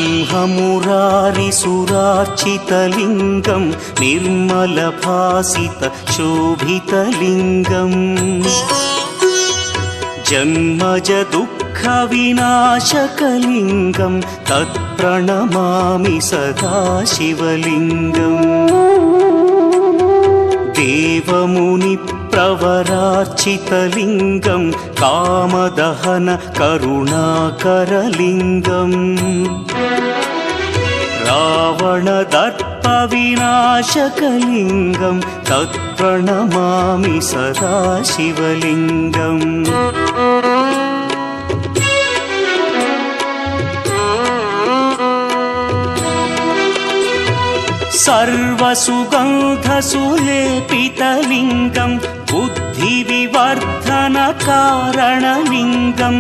ब्रह्ममुरारिसुरार्चितलिङ्गं निर्मलभासितशोभितलिङ्गम् जन्मज दुःखविनाशकलिङ्गं तत्प्रणमामि सदा शिवलिङ्गम् देवमुनिप्रवरार्चितलिङ्गं कामदहन करुणाकरलिङ्गम् रावणदर्पविनाशकलिङ्गं तत्प्रणमामि सदा शिवलिङ्गम् सर्वसुगन्धसुलेपितलिङ्गं बुद्धिविवर्धनकारणलिङ्गं